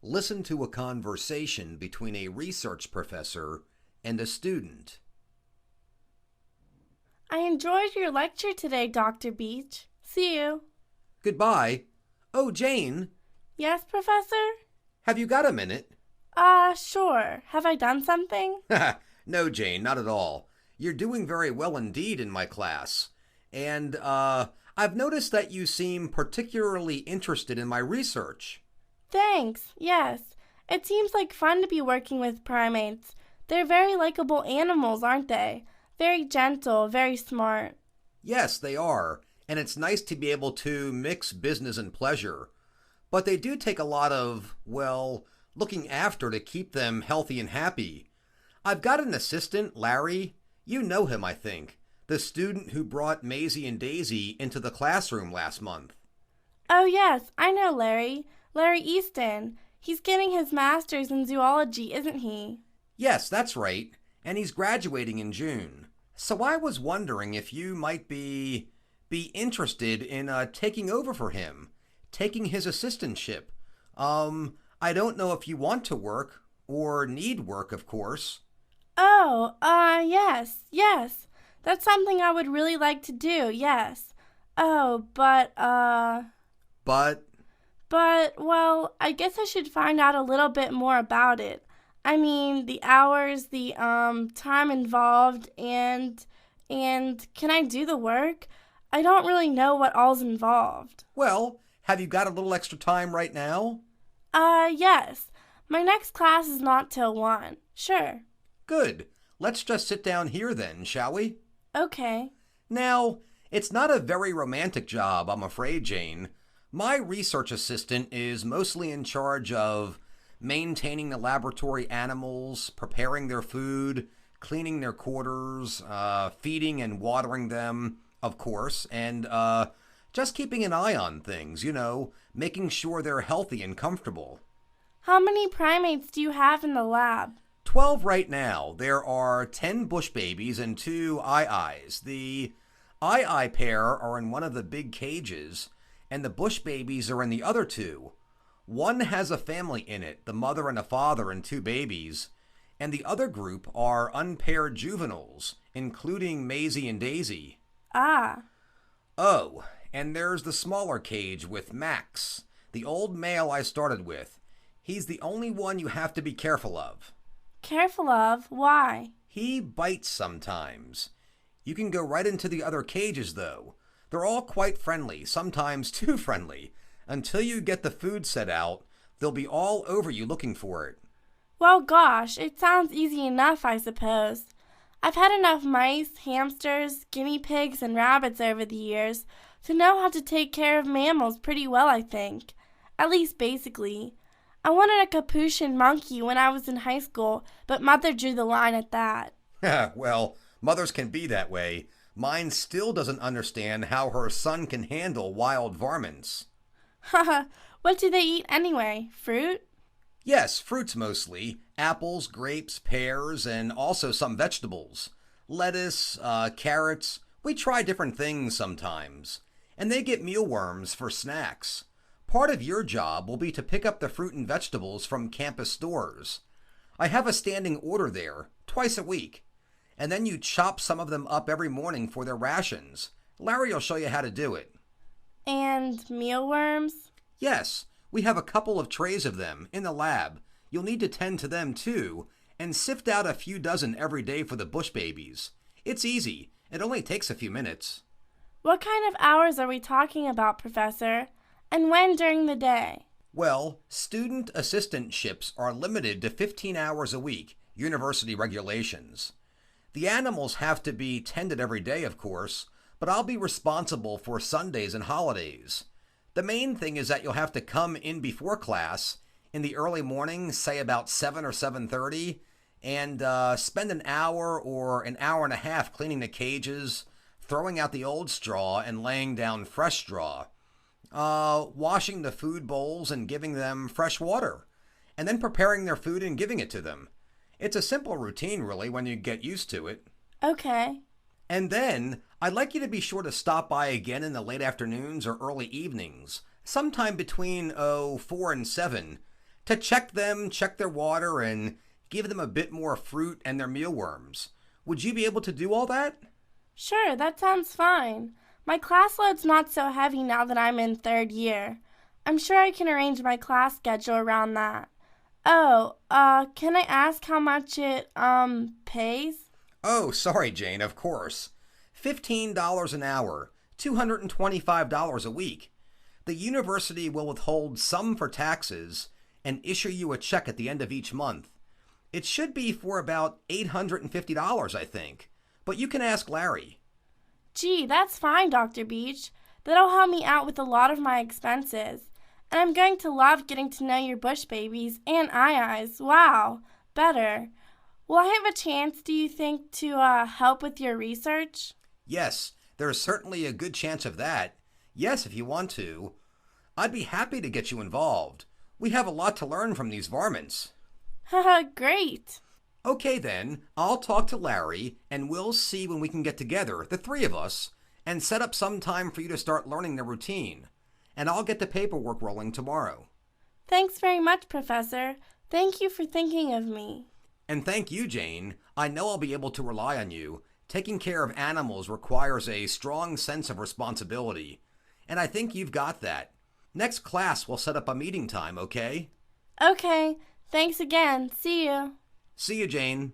Listen to a conversation between a research professor and a student. I enjoyed your lecture today, Dr. Beach. See you. Goodbye. Oh, Jane, Yes, Professor? have you got a minute? Sure. Have I done something? No, Jane, not at all. You're doing very well indeed in my class. And, I've noticed that you seem particularly interested in my research. Thanks. Yes. It seems like fun to be working with primates. They're very likable animals, aren't they? Very gentle, very smart. Yes, they are. And it's nice to be able to mix business and pleasure. But they do take a lot of, well, looking after to keep them healthy and happy. I've got an assistant, Larry. You know him, I think. The student who brought Maisie and Daisy into the classroom last month. Oh, yes, I know Larry. Larry Easton. He's getting his master's in zoology, isn't he? Yes, that's right. And he's graduating in June. So I was wondering if you might be interested in taking over for him, taking his assistantship. I don't know if you want to work or need work, of course. Oh, yes. That's something I would really like to do, yes. Oh, But well, I guess I should find out a little bit more about it. I mean, the hours, the, time involved, and can I do the work? I don't really know what all's involved. well, have you got a little extra time right now? Yes. My next class is not till 1. Sure. Good. Let's just sit down here then, shall we? Okay. Now, it's not a very romantic job, I'm afraid, Jane. My research assistant is mostly in charge of maintaining the laboratory animals, preparing their food, cleaning their quarters, feeding and watering them, of course, and just keeping an eye on things, making sure they're healthy and comfortable. How many primates do you have in the lab? 12 right now. There are 10 bush babies and 2 eye-eyes. The eye-eye pair are in one of the big cages, and the bush babies are in the other 2. One has a family in it, the mother and a father and 2 babies, and the other group are unpaired juveniles, including Maisie and Daisy. Ah. Oh, and there's the smaller cage with Max, the old male I started with. He's the only one you have to be careful of. Careful of? Why? He bites sometimes. You can go right into the other cages, though. They're all quite friendly, sometimes too friendly. Until you get the food set out, they'll be all over you looking for it. Well, gosh, it sounds easy enough, I suppose. I've had enough mice, hamsters, guinea pigs, and rabbits over the years to know how to take care of mammals pretty well, I think. At least basically. I wanted a capuchin monkey when I was in high school, but Mother drew the line at that. Well, mothers can be that way. Mine still doesn't understand how her son can handle wild varmints. Haha, what do they eat anyway? Fruit? Yes, fruits mostly. Apples, grapes, pears, and also some vegetables. Lettuce, carrots. We try different things sometimes. And they get mealworms for snacks. Part of your job will be to pick up the fruit and vegetables from campus stores. I have a standing order there, twice a week. And then you chop some of them up every morning for their rations. Larry will show you how to do it. And mealworms? Yes, we have a couple of trays of them in the lab. You'll need to tend to them too, and sift out a few dozen every day for the bush babies. It's easy. It only takes a few minutes. What kind of hours are we talking about, Professor? And when during the day? Well, student assistantships are limited to 15 hours a week, university regulations. The animals have to be tended every day, of course, but I'll be responsible for Sundays and holidays. The main thing is that you'll have to come in before class in the early morning, say about 7 or 7:30, and spend an hour or an hour and a half cleaning the cages, throwing out the old straw and laying down fresh straw. Washing the food bowls and giving them fresh water, and then preparing their food and giving it to them. It's a simple routine, really, when you get used to it. Okay. And then, I'd like you to be sure to stop by again in the late afternoons or early evenings, sometime between, 4 and 7, to check them, check their water, and give them a bit more fruit and their mealworms. Would you be able to do all that? Sure, that sounds fine. My class load's not so heavy now that I'm in third year. I'm sure I can arrange my class schedule around that. Oh, can I ask how much it, pays? Oh, sorry, Jane, of course. $15 an hour, $225 a week. The university will withhold some for taxes and issue you a check at the end of each month. It should be for about $850, I think. But you can ask Larry. Gee, that's fine, Dr. Beach. That'll help me out with a lot of my expenses. And I'm going to love getting to know your bush babies and aye-ayes. Wow, better. Will I have a chance, do you think, to help with your research? Yes, there's certainly a good chance of that. Yes, if you want to. I'd be happy to get you involved. We have a lot to learn from these varmints. Haha, great. Okay then, I'll talk to Larry and we'll see when we can get together, the three of us, and set up some time for you to start learning the routine. And I'll get the paperwork rolling tomorrow. Thanks very much, Professor. Thank you for thinking of me. And thank you, Jane. I know I'll be able to rely on you. Taking care of animals requires a strong sense of responsibility. And I think you've got that. Next class, we'll set up a meeting time, okay? Okay. Thanks again. See you. See you, Jane.